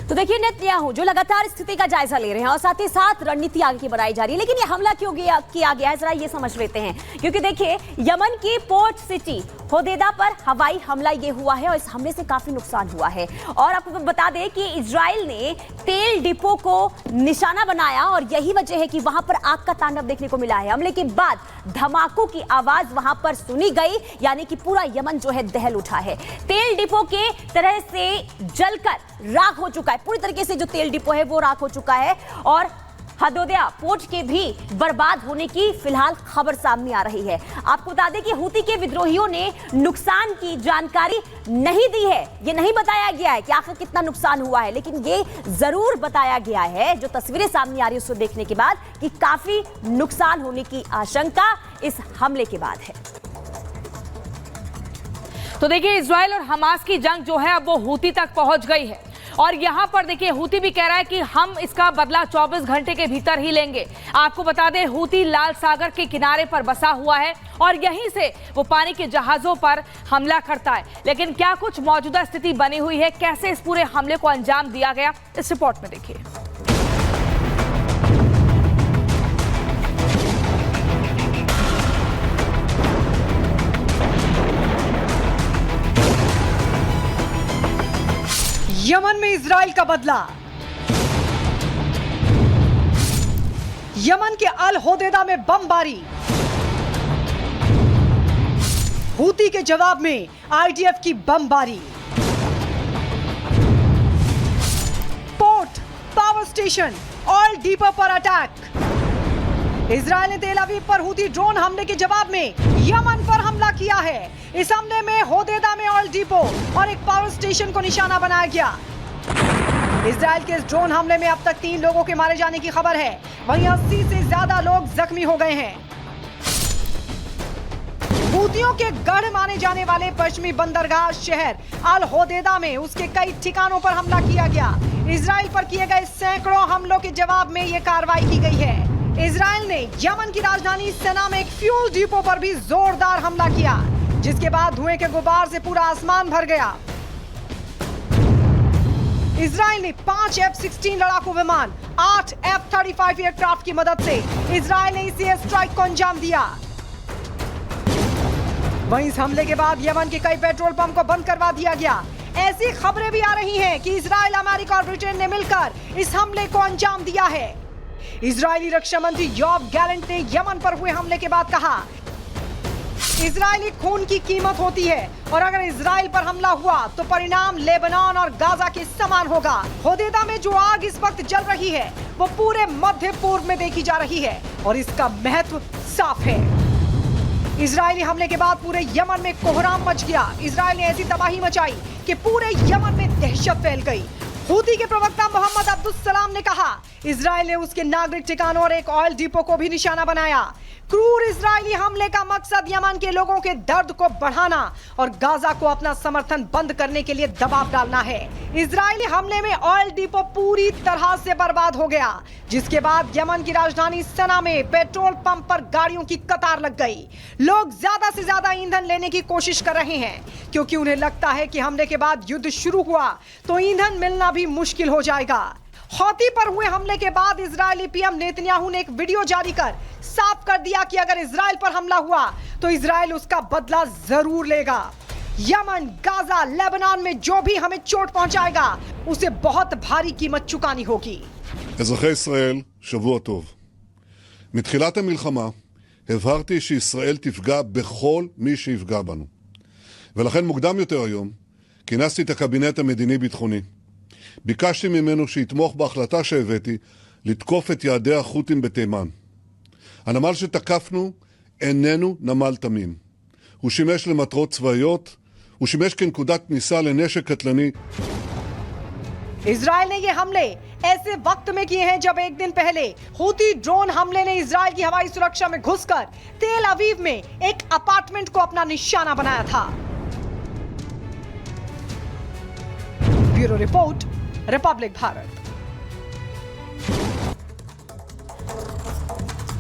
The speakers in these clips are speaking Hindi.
तो देखिए, नेतन्याहू जो लगातार स्थिति का जायजा ले रहे हैं और साथ ही साथ रणनीति आगे की बढ़ाई जा रही है, लेकिन ये हमला क्यों किया गया है जरा ये समझ लेते हैं। क्योंकि देखिए, यमन की पोर्ट सिटी होदेदा पर हवाई हमला ये हुआ है और इस हमले से काफी नुकसान हुआ है। और आपको बता दें कि इजराइल ने तेल डिपो को निशाना बनाया और यही वजह है कि वहां पर आग का तांडव देखने को मिला है। हमले के बाद धमाकों की आवाज वहां पर सुनी गई, यानी कि पूरा यमन जो है दहल उठा है। तेल डिपो के तरह से जलकर राख हो चुका है, पूरी तरीके से जो तेल डिपो है वो राख हो चुका है और होदेदा पोर्ट के भी बर्बाद होने की फिलहाल खबर सामने आ रही है। आपको बता दें कि हूती के विद्रोहियों ने नुकसान की जानकारी नहीं दी है, ये नहीं बताया गया है कि आखिर कितना नुकसान हुआ है, लेकिन ये जरूर बताया गया है जो तस्वीरें सामने आ रही है उसको देखने के बाद कि काफी नुकसान होने की आशंका इस हमले के बाद है। तो देखिए, इजराइल और हमास की जंग जो है अब वो हूती तक पहुंच गई है और यहां पर देखिए हूती भी कह रहा है कि हम इसका बदला 24 घंटे के भीतर ही लेंगे। आपको बता दें, हूती लाल सागर के किनारे पर बसा हुआ है और यहीं से वो पानी के जहाजों पर हमला करता है। लेकिन क्या कुछ मौजूदा स्थिति बनी हुई है, कैसे इस पूरे हमले को अंजाम दिया गया, इस रिपोर्ट में देखिए। यमन में इजराइल का बदला। यमन के अल होदेदा में बमबारी। हूती के जवाब में आईडीएफ की बमबारी। Port, power station, oil depot पर अटैक। इजराइल ने तेल अवीव पर हूती ड्रोन हमले के जवाब में यमन पर हमला किया है। इस हमले में होदेदा में ऑयल डिपो और एक पावर स्टेशन को निशाना बनाया गया। इजराइल के इस ड्रोन हमले में अब तक 3 लोगों के मारे जाने की खबर है, वहीं 80 से ज्यादा लोग जख्मी हो गए हैं। हूतियों के गढ़ माने जाने वाले पश्चिमी बंदरगाह शहर अल होदेदा में उसके कई ठिकानों पर हमला किया गया। इजराइल पर किए गए सैकड़ों हमलों के जवाब में यह कार्रवाई की गई है। इजराइल ने यमन की राजधानी सना में एक फ्यूल डिपो पर भी जोरदार हमला किया, जिसके बाद धुएं के गुबार से पूरा आसमान भर गया। इजराइल ने 5 F-16 लड़ाकू विमान, 8 F-35 एयरक्राफ्ट की मदद से इजराइल ने इस एयर स्ट्राइक को अंजाम दिया। वहीं इस हमले के बाद यमन के कई पेट्रोल पंप को बंद करवा दिया गया। ऐसी खबरें भी आ रही हैं कि इजराइल, अमेरिका और ब्रिटेन ने मिलकर इस हमले को अंजाम दिया है। इजरायली रक्षा मंत्री योआव गैलेंट ने यमन पर हुए हमले के बाद कहा, इजरायली खून की कीमत होती है और अगर इजराइल पर हमला हुआ तो परिणाम लेबनान और गाजा के समान होगा। होदेदा में जो आग इस वक्त जल रही है वो पूरे मध्य पूर्व में देखी जा रही है और इसका महत्व साफ है। इजरायली हमले के बाद पूरे यमन में कोहराम मच गया। इजराइल ने ऐसी तबाही मचाई कि पूरे यमन में दहशत फैल गई। हूती के प्रवक्ता मोहम्मद अब्दुल सलाम ने कहा, इजराइल ने उसके नागरिक ठिकानों और एक ऑयल डिपो को भी निशाना बनाया। क्रूर इजरायली हमले का मकसद यमन के लोगों के दर्द को बढ़ाना और गाजा को अपना समर्थन बंद करने के लिए दबाव डालना है। इजरायली हमले में ऑयल डिपो पूरी तरह से बर्बाद हो गया, जिसके बाद यमन की राजधानी सना में पेट्रोल पंप पर गाड़ियों की कतार लग गई। लोग ज्यादा से ज्यादा ईंधन लेने की कोशिश कर रहे हैं, क्योंकि उन्हें लगता है कि हमले के बाद युद्ध शुरू हुआ तो ईंधन मिलना भी मुश्किल हो जाएगा। हौती पर हुए हमले के बाद इजरायली पीएम नेतन्याहू ने एक वीडियो जारी कर साफ कर दिया कि अगर इजराइल पर हमला हुआ तो इजराइल उसका बदला जरूर लेगा। यमन, गाजा, लेबनान में जो भी हमें चोट पहुंचाएगा उसे बहुत भारी कीमत चुकानी होगी। אזרחי ישראל, שבוע טוב. מתחילת המלחמה הבהרתי שישראל תפגע בכל מי שיפגע בנו. ולכן מוקדם יותר היום כינסתי את הקבינט המדיני-ביטחוני. ביקשתי ממנו שיתמוך בהחלטה שהבאתי לתקוף את יעדי החות'ים בתימן. הנמל שתקפנו איננו נמל תמים. הוא שימש למטרות צבאיות, הוא שימש כנקודת כניסה לנשק קטלני. इजराइल ने ये हमले ऐसे वक्त में किए हैं जब एक दिन पहले हूती ड्रोन हमले ने इजराइल की हवाई सुरक्षा में घुसकर तेल अवीव में एक अपार्टमेंट को अपना निशाना बनाया था। Bureau report, Republic Bharat.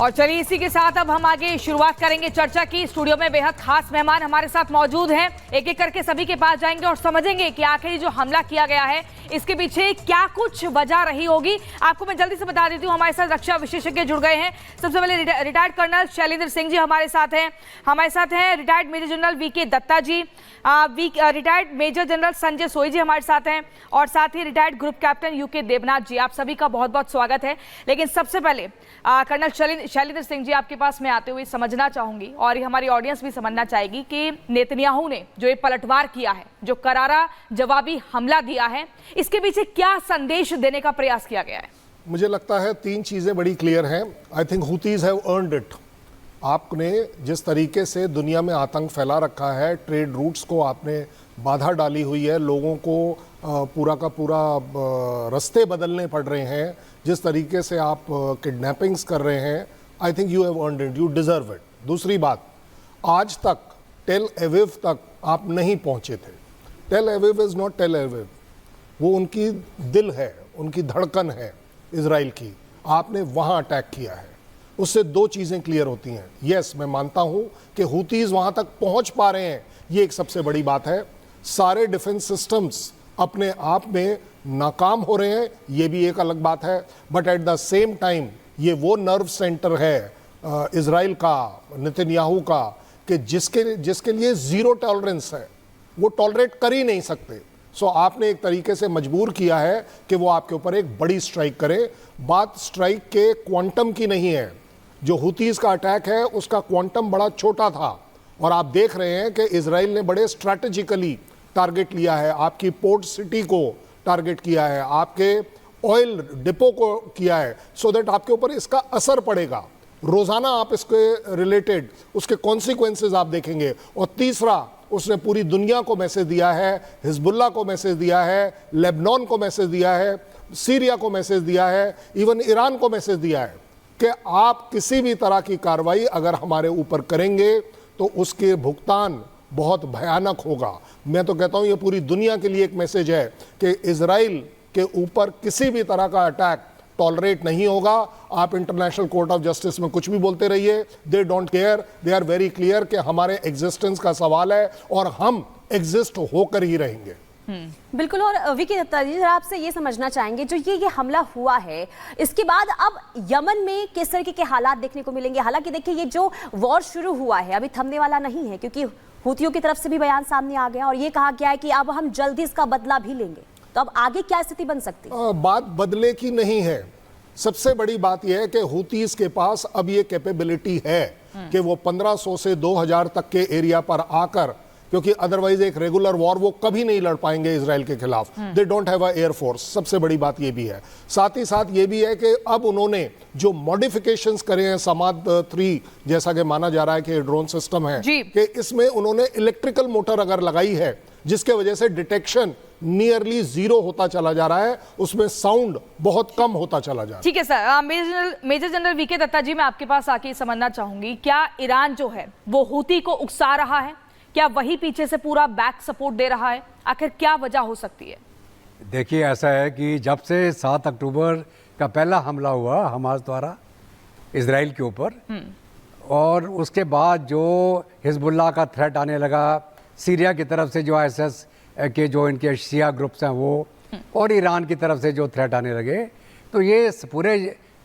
और चलिए इसी के साथ अब हम आगे शुरुआत करेंगे चर्चा की। स्टूडियो में बेहद खास मेहमान हमारे साथ मौजूद हैं। एक एक करके सभी के पास जाएंगे और समझेंगे कि आखिर जो हमला किया गया है इसके पीछे क्या कुछ वजह रही होगी। आपको मैं जल्दी से बता देती हूँ, हमारे साथ रक्षा विशेषज्ञ जुड़ गए हैं। सबसे पहले रिटायर्ड कर्नल शैलेंद्र सिंह जी हमारे साथ हैं। हमारे साथ हैं retired major general VK Dutta ji, retired major general Sanjay Soi ji हमारे साथ हैं, और साथ ही retired group captain UK Devnath ji. आप सभी का बहुत बहुत स्वागत है। लेकिन सबसे पहले कर्नल शैलेंद्र सिंह जी आपके पास मैं आते हुए समझना चाहूंगी, और ये हमारी ऑडियंस भी समझना चाहेगी कि नेतन्याहू ने जो ये पलटवार किया है, जो करारा जवाबी हमला दिया है, इसके पीछे क्या संदेश देने का प्रयास किया गया है? मुझे लगता है तीन चीज़ें बड़ी क्लियर हैं। I think हुतीज have earned it. आपने जिस तरीके से दुनिया में आतंक फैला रखा है, ट्रेड रूट्स को आपने बाधा डाली हुई है, लोगों को पूरा का पूरा रास्ते बदलने पड़ रहे हैं, जिस तरीके से आप किडनैपिंग्स कर रहे हैं, I think you have earned it, you deserve it. दूसरी बात, आज तक टेल अवीव तक आप नहीं पहुंचे थे। Tel Aviv is not Tel Aviv, वो उनकी दिल है, उनकी धड़कन है इजराइल की। आपने वहाँ अटैक किया है, उससे दो चीज़ें क्लियर होती हैं। यस, मैं मानता हूँ कि हुतीज़ वहाँ तक पहुँच पा रहे हैं, ये एक सबसे बड़ी बात है। सारे डिफेंस सिस्टम्स अपने आप में नाकाम हो रहे हैं, ये भी एक अलग बात है। But at the same time ये वो नर्व सेंटर है इजराइल का, नेतन्याहू का, कि जिसके लिए ज़ीरो टॉलरेंस है, वो टॉलरेट कर ही नहीं सकते। सो आपने एक तरीके से मजबूर किया है कि वो आपके ऊपर एक बड़ी स्ट्राइक करे। बात स्ट्राइक के क्वांटम की नहीं है। जो हुतीज़ का अटैक है उसका क्वांटम बड़ा छोटा था, और आप देख रहे हैं कि इजराइल ने बड़े स्ट्रैटेजिकली टारगेट लिया है। आपकी पोर्ट सिटी को टारगेट किया है, आपके ऑयल डिपो को किया है, सो दैट आपके ऊपर इसका असर पड़ेगा। रोज़ाना आप इसके रिलेटेड उसके कॉन्सिक्वेंसेज आप देखेंगे। और तीसरा, उसने पूरी दुनिया को मैसेज दिया है, हिजबुल्लाह को मैसेज दिया है, लेबनान को मैसेज दिया है, सीरिया को मैसेज दिया है, इवन ईरान को मैसेज दिया है कि आप किसी भी तरह की कार्रवाई अगर हमारे ऊपर करेंगे तो उसके भुगतान बहुत भयानक होगा। मैं तो कहता हूँ ये पूरी दुनिया के लिए एक मैसेज है कि इजराइल के ऊपर किसी भी तरह का अटैक टॉलरेट नहीं होगा। आप इंटरनेशनल कोर्ट ऑफ जस्टिस में कुछ भी बोलते रहिए, they don't care, they are very clear कि हमारे एग्जिस्टेंस का सवाल है और हम एग्जिस्ट होकर ही रहेंगे। बिल्कुल। और विकी दत्ता जी, आपसे ये समझना चाहेंगे, जो ये हमला हुआ है इसके बाद अब यमन में किस तरह के हालात देखने को मिलेंगे? हालांकि देखिए ये जो वॉर शुरू हुआ है अभी थमने वाला नहीं है, क्योंकि हुतियों की तरफ से भी बयान सामने आ गया और ये कहा गया है कि अब हम जल्दी इसका बदला भी लेंगे। तो अब आगे क्या स्थिति बन सकती है? बात बदले की नहीं है। सबसे बड़ी बात यह है कि हुतीज के पास अब ये कैपेबिलिटी है कि वो 1500 से 2000 तक के एरिया पर आकर, क्योंकि अदरवाइज एक रेगुलर वॉर वो कभी नहीं लड़ पाएंगे इजराइल के खिलाफ। They don't have a air force. सबसे बड़ी बात ये भी है। साथ ही साथ ये भी है कि अब उन्होंने जो मॉडिफिकेशंस करे हैं समाद 3, जैसा कि माना जा रहा है कि ड्रोन सिस्टम है, कि इसमें उन्होंने इलेक्ट्रिकल मोटर अगर लगाई है, जिसके वजह से डिटेक्शन नियरली 0 होता चला जा रहा है, उसमें साउंड बहुत कम होता चला जा रहा है। ठीक है sir. Major general VK Dutta ji, मैं आपके पास आके समझना चाहूंगी, क्या ईरान जो है वो हुती को उकसा रहा है? क्या वही पीछे से पूरा बैक सपोर्ट दे रहा है? आखिर क्या वजह हो सकती है? देखिए, ऐसा है कि जब से 7 अक्टूबर का पहला हमला हुआ हमास द्वारा इजराइल के ऊपर, और उसके बाद जो हिजबुल्लाह का थ्रेट आने लगा, सीरिया की तरफ से जो ISIS के जो इनके शिया ग्रुप्स हैं वो, और ईरान की तरफ से जो थ्रेट आने लगे, तो ये पूरे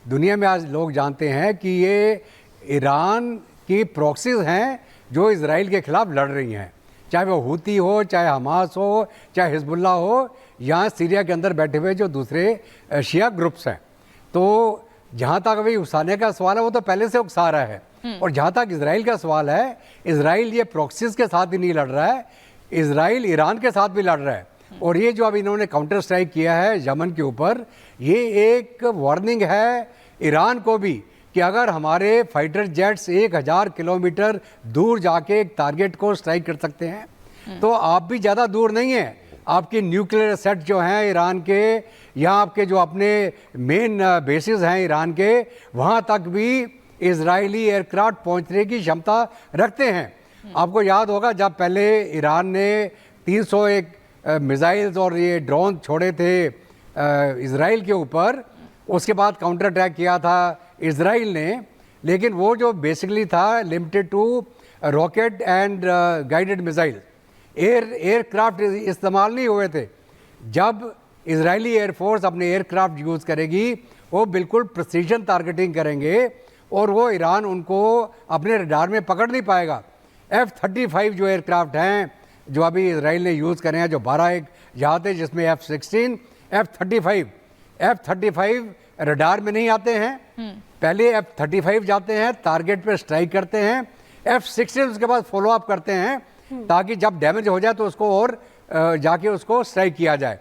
दुनिया में आज लोग जानते हैं कि ये ईरान की प्रॉक्सीज हैं जो इजराइल के खिलाफ लड़ रही हैं। चाहे वो हुती हो, चाहे हमास हो, चाहे हिजबुल्लाह हो, यहाँ सीरिया के अंदर बैठे हुए जो दूसरे शिया ग्रुप्स हैं। तो जहाँ तक अभी उकसाने का सवाल है, वो तो पहले से उकसा रहा है। और जहाँ तक इजराइल का सवाल है, इजराइल ये प्रॉक्सीज के साथ भी नहीं लड़ रहा है, इजराइल ईरान के साथ भी लड़ रहा है। और ये जो अब इन्होंने काउंटर स्ट्राइक किया है यमन के ऊपर, ये एक वार्निंग है ईरान को भी कि अगर हमारे फाइटर जेट्स 1000 किलोमीटर दूर जाके एक टारगेट को स्ट्राइक कर सकते हैं, तो आप भी ज़्यादा दूर नहीं हैं। आपके न्यूक्लियर सेट जो हैं ईरान के, यहाँ आपके जो अपने मेन बेसिस हैं ईरान के, वहाँ तक भी इजरायली एयरक्राफ्ट पहुँचने की क्षमता रखते हैं। आपको याद होगा जब पहले ईरान ने 301 मिसाइल्स और ये ड्रोन छोड़े थे इजराइल के ऊपर, उसके बाद काउंटर अटैक किया था इजराइल ने, लेकिन वो जो बेसिकली था limited to rocket and guided missile, aircraft इस्तेमाल नहीं हुए थे। जब इजरायली एयरफोर्स अपने एयरक्राफ्ट यूज़ करेगी वो बिल्कुल प्रिसीजन टारगेटिंग करेंगे और वो ईरान उनको अपने रडार में पकड़ नहीं पाएगा। F-35 जो एयरक्राफ्ट हैं जो अभी इजराइल ने यूज़ करे हैं, जो 12 एक जहाज थे जिसमें F-16, F-35 रडार में नहीं आते हैं। पहले F-35 जाते हैं, टारगेट पे स्ट्राइक करते हैं, F-16 उसके बाद फॉलो अप करते हैं ताकि जब डैमेज हो जाए तो उसको और जाके उसको स्ट्राइक किया जाए।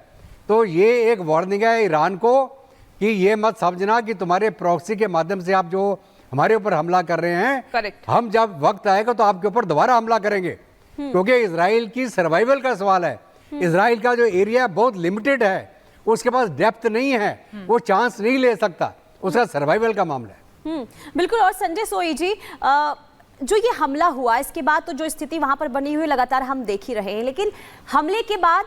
तो ये एक वार्निंग है ईरान को कि ये मत समझना कि तुम्हारे प्रॉक्सी के माध्यम से आप जो हमारे ऊपर हमला कर रहे हैं, Correct. हम जब वक्त आएगा तो आपके ऊपर दोबारा हमला करेंगे, क्योंकि इजराइल की सर्वाइवल का सवाल है। इजराइल का जो एरिया बहुत लिमिटेड है, उसके पास डेप्थ नहीं है, वो चांस नहीं ले सकता, उसका सर्वाइवल का मामला है। बिल्कुल। और संजय सोई जी, जो ये हमला हुआ इसके बाद तो जो स्थिति वहां पर बनी हुई लगातार हम देख ही रहे हैं, लेकिन हमले के बाद